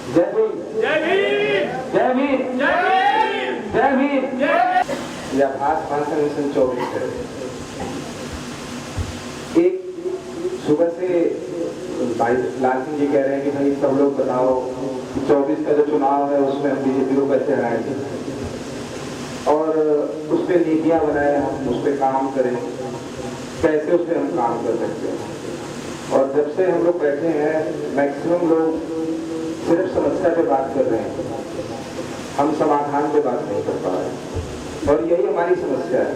जय भीम, जय भीम, जय भीम, जय भीम, जय भीम। यह भास भाषण मिशन 24 है। एक सुबह से भाई लाल सिंह जी कह रहे हैं कि भाई सब लोग बताओ 24 का जो चुनाव है उसमें हम बीजेपी को कैसे हराएंगे और उस पर नीतियां बनाए, हम उस पर काम करें, कैसे उस पर हम काम कर सकते हैं। और जब से हम लोग बैठे हैं मैक्सिमम लोग सिर्फ समस्या पे बात कर रहे हैं, हम समाधान पे बात नहीं कर पा रहे। और यही हमारी समस्या है,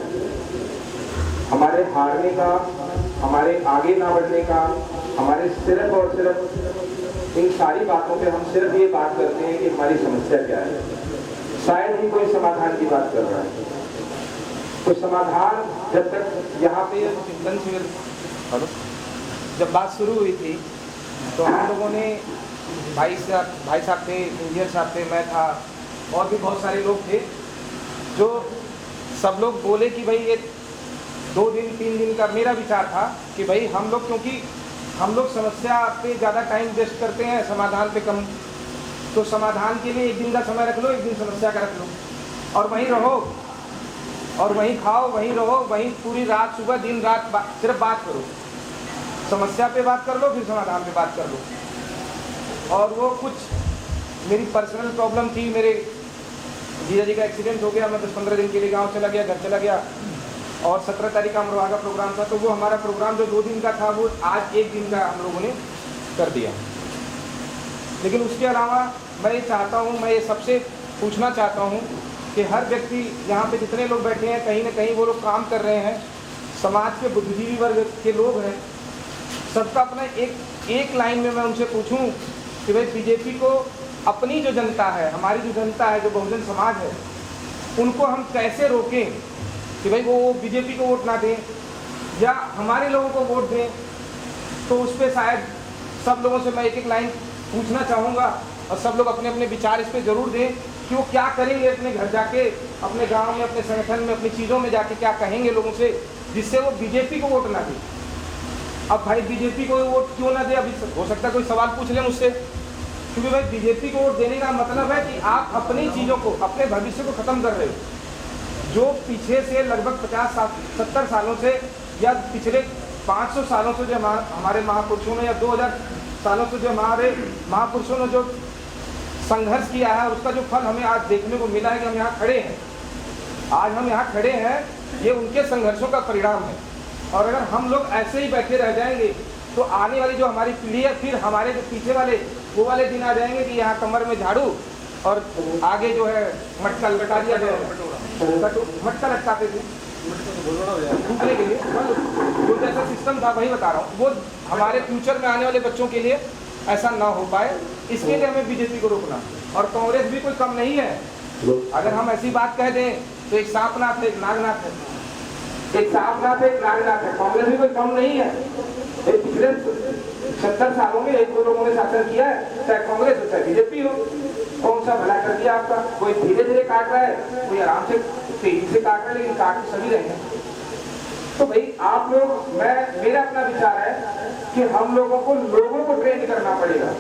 हमारे हारने का, हमारे आगे ना बढ़ने का, हमारे सिर्फ और सिर्फ इन सारी बातों पे हम सिर्फ ये बात करते हैं कि हमारी समस्या क्या है। शायद ही कोई समाधान की बात कर रहा है। तो समाधान जब तक यहाँ पे चिंतन शिविर जब बात शुरू हुई थी तो हम लोगों ने भाई साहब थे, इंजीनियर साहब थे, मैं था और भी बहुत सारे लोग थे जो सब लोग बोले कि भाई ये 2 दिन 3 दिन का मेरा विचार था कि भाई हम लोग, क्योंकि हम लोग समस्या पे ज़्यादा टाइम वेस्ट करते हैं, समाधान पे कम। तो समाधान के लिए 1 दिन का समय रख लो, 1 दिन समस्या का रख लो और वहीं रहो और वहीं खाओ, वहीं रहो, वहीं पूरी रात सुबह दिन रात सिर्फ बात करो। समस्या पे बात कर लो, फिर समाधान पे बात कर लो। और वो कुछ मेरी पर्सनल प्रॉब्लम थी, मेरे जीजा जी का एक्सीडेंट हो गया, मैं 10-15 दिन के लिए गाँव चला गया, घर चला गया और 17 तारीख का अमरोहा का प्रोग्राम था। तो वो हमारा प्रोग्राम जो 2 दिन का था वो आज 1 दिन का हम लोगों ने कर दिया। लेकिन उसके अलावा मैं ये चाहता हूँ, मैं ये सबसे पूछना चाहता हूँ कि हर व्यक्ति यहाँ पे जितने लोग बैठे हैं कहीं ना कहीं वो लोग काम कर रहे हैं, समाज के बुद्धिजीवी वर्ग के लोग हैं, सबका अपना एक लाइन में मैं उनसे पूछूं कि भाई बीजेपी को अपनी जो जनता है, हमारी जो जनता है, जो बहुजन समाज है, उनको हम कैसे रोकें कि भाई वो बीजेपी को वोट ना दें या हमारे लोगों को वोट दें। तो उस पर शायद सब लोगों से मैं एक लाइन पूछना चाहूँगा और सब लोग अपने अपने विचार इस पर ज़रूर दें कि वो क्या करेंगे अपने घर जाके, अपने गांव में, अपने संगठन में, अपनी चीज़ों में जाके क्या कहेंगे लोगों से जिससे वो बीजेपी को वोट ना दे। अब भाई बीजेपी को वोट क्यों ना दे, अभी हो सकता है कोई सवाल पूछ लें मुझसे, क्योंकि भाई बीजेपी को वोट देने का मतलब है कि आप अपनी चीज़ों को, अपने भविष्य को ख़त्म कर रहे हो। जो पीछे से लगभग 50-70 सालों से या पिछले 500 सालों से जो हमारे महापुरुषों ने या 2000 सालों से जो हमारे महापुरुषों ने जो संघर्ष किया है, उसका जो फल हमें आज देखने को मिला है कि हम यहाँ खड़े हैं। आज हम यहाँ खड़े हैं, ये उनके संघर्षों का परिणाम है। और अगर हम लोग ऐसे ही बैठे रह जाएंगे तो आने वाली जो हमारी पीढ़ी है, फिर हमारे जो पीछे वाले वो वाले दिन आ जाएंगे कि यहाँ कमर में झाड़ू और आगे जो है मटका लटका दिया जाएगा। मटका लटकाते थे फूकने के लिए, जो जैसा सिस्टम था वही बता रहा हूँ। वो हमारे फ्यूचर में आने वाले बच्चों के लिए ऐसा ना हो पाए, इसके लिए हमें बीजेपी को रोकना। और कांग्रेस भी कोई कम नहीं है। अगर हम ऐसी बात कह दें तो एक सांपनाथ है, एक नागनाथ है, एक सांपनाथ है, एक नागनाथ है। कांग्रेस भी कोई कम नहीं है। पिछले 70 सालों में 1-2 लोगों ने शासन किया है, चाहे कांग्रेस हो चाहे बीजेपी हो। कौन सा भला कर दिया आपका? कोई धीरे धीरे काट रहा है, कोई आराम से तेजी से काट रहा है, लेकिन काट सभी रहे हैं। तो भाई आप लोग, मेरा अपना विचार है कि हम लोगों को ट्रेन करना पड़ेगा।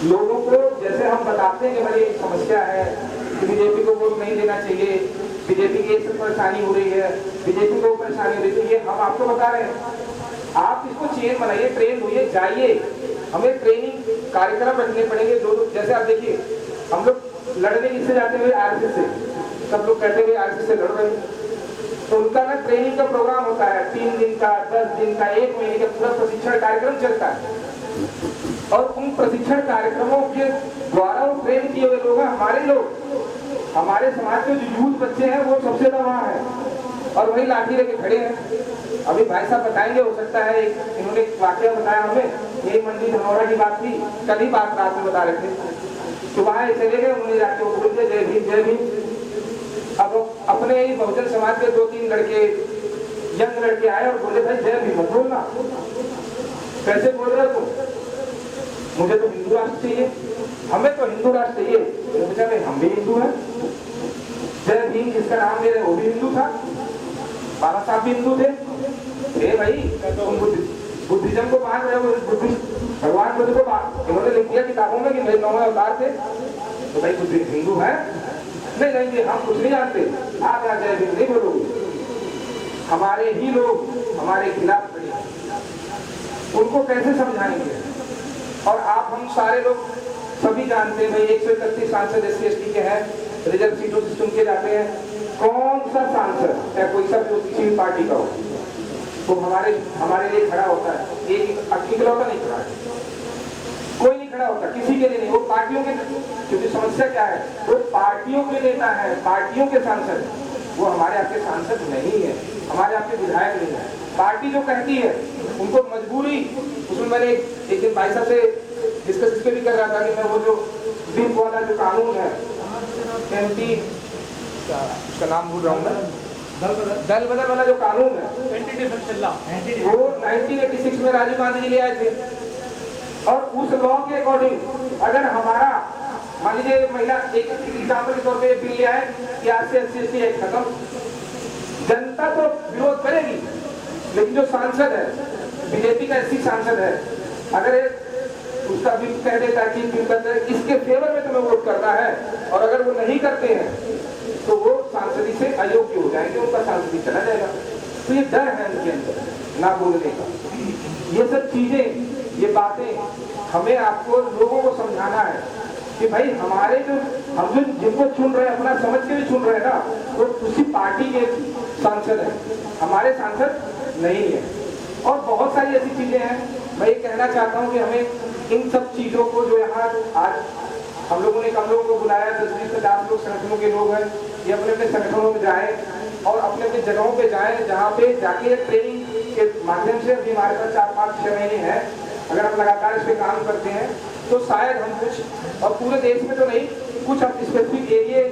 लोगों को जैसे हम बताते हैं कि भाई समस्या है, बीजेपी को वोट नहीं देना चाहिए, बीजेपी की एक परेशानी हो रही है, बीजेपी को परेशानी हो रही है, ये हम आपको बता रहे हैं। आप इसको चेन बनाइए, ट्रेन होइए, जाइए। हमें ट्रेनिंग कार्यक्रम रखने पड़ेंगे। जैसे आप देखिए, हम लोग लड़ने किससे जाते हुए आरएसएस से, सब लोग कहते हुए आरएसएस से लड़ रहे हैं। तो उनका ना ट्रेनिंग का प्रोग्राम होता है, 3 दिन का, 10 दिन का, 1 महीने का पूरा प्रशिक्षण कार्यक्रम चलता है। और उन प्रशिक्षण कार्यक्रमों के द्वारा वो ट्रेन किए हुए लोग हैं, हमारे लोग, हमारे समाज के जो यूथ बच्चे हैं वो सबसे ज्यादा वहाँ है और वही लाठी लेके खड़े हैं। अभी भाई साहब बताएंगे, हो सकता है इन्होंने वाकया बताया हमें, ये मंडी धनौरा की बात थी, कल ही बात रात में बता रहे थे। तो वहाँ चले गए, उन्होंने जाके वो बोल दिया जय भीम जय भीम। अब अपने ही बहुजन समाज के 2-3 लड़के, यंग लड़के आए और बोले भाई जय भीम मत बोलना। कैसे बोल रहे हो तुम? मुझे तो हिंदू राष्ट्र चाहिए, हमें तो हिंदू राष्ट्र चाहिए। मुझे हम भी हिंदू हैं। जय भीम जिसका नाम ले रहे वो भी हिंदू था, बाबा साहब भी हिंदू थे। भाई तुम बुद्धिज्म को मान रहे हो, बुद्धिस्ट भगवान बुद्ध को इन्होंने लिख दिया किताबों में कि मेरे 9वें अवतार थे, तो भाई कुछ हिंदू है नहीं नहीं हम कुछ नहीं जानते, आप यहाँ जय हिंद नहीं बोलोगे, हमारे ही लोग हमारे खिलाफ खड़े हैं, उनको कैसे समझाएंगे। और आप हम सारे लोग सभी जानते हैं भाई 131 सांसद SC/ST के हैं, रिजर्व सीटों से चुन के जाते हैं, कौन सा सांसद या कोई सा भी किसी भी पार्टी का हो वो हमारे लिए खड़ा होता है, एक इकलौता नहीं खड़ा है, कोई नहीं खड़ा होता किसी के लिए नहीं। वो पार्टियों के, क्योंकि समस्या क्या है, वो पार्टियों के नेता है, पार्टियों के सांसद है, वो हमारे आपके सांसद नहीं है, हमारे आपके विधायक नहीं है। पार्टी जो कहती है उनको मजबूरी, उसमें मैंने एक दिन भाई साहब से डिस्कस इस पे भी कर रहा था कि मैं वो जो विप वाला जो कानून है MP का नाम भूल रहा हूँ मैं, दल बदल वाला जो कानून है वो 1986 में राजीव गांधी जी ले आए थे, और उस लॉ के अकॉर्डिंग अगर हमारा मान लीजिए महिला एक एग्जाम्पल के तौर पे बिल ले आए कि आज से SC/ST एक्ट खत्म, जनता तो विरोध करेगी, लेकिन जो सांसद है बीजेपी का SC सांसद है, अगर उसका बिल कह देता है कि इसके फेवर में तुम्हें वोट करना है, और अगर वो नहीं करते हैं तो वो सांसदी से अयोग्य हो जाएंगे, उनका सांसदी चला जाएगा। तो ये डर है उनके अंदर ना बोलने का। ये सब चीजें, ये बातें हमें आपको लोगों को समझाना है कि भाई हमारे जो हम जो जिनको चुन रहे हैं, अपना समझ के भी चुन रहे हैं ना, वो उसी पार्टी के सांसद हैं, हमारे सांसद नहीं है। और बहुत सारी ऐसी चीजें हैं, मैं ये कहना चाहता हूँ कि हमें इन सब चीजों को जो यहाँ आज हम लोगों ने कम लोगों को बुलाया, 10-20-50 लोग संगठनों के लोग हैं, ये अपने अपने संगठनों में जाए और अपने अपने जगहों पे जाएं, जहाँ पे जाके ट्रेनिंग के माध्यम से अभी हमारे पास 4-5-6 महीने हैं, अगर हम लगातार इस पे काम करते हैं तो शायद हम कुछ, और पूरे देश में तो नहीं, कुछ हम स्पेसिफिक एरिया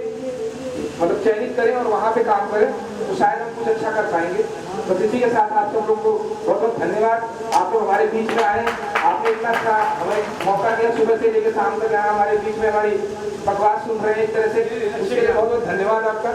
मतलब चयनित करें और वहाँ पे काम करें तो शायद हम कुछ अच्छा कर पाएंगे। तो इसी के साथ आप सब लोग को बहुत बहुत धन्यवाद, आप लोग हमारे बीच में आए, आपने इतना अच्छा हमें मौका दिया, सुबह से लेकर शाम तक यहाँ हमारे बीच में हमारी बकवास सुन रहे हैं एक तरह से, उसके लिए बहुत बहुत धन्यवाद आपका।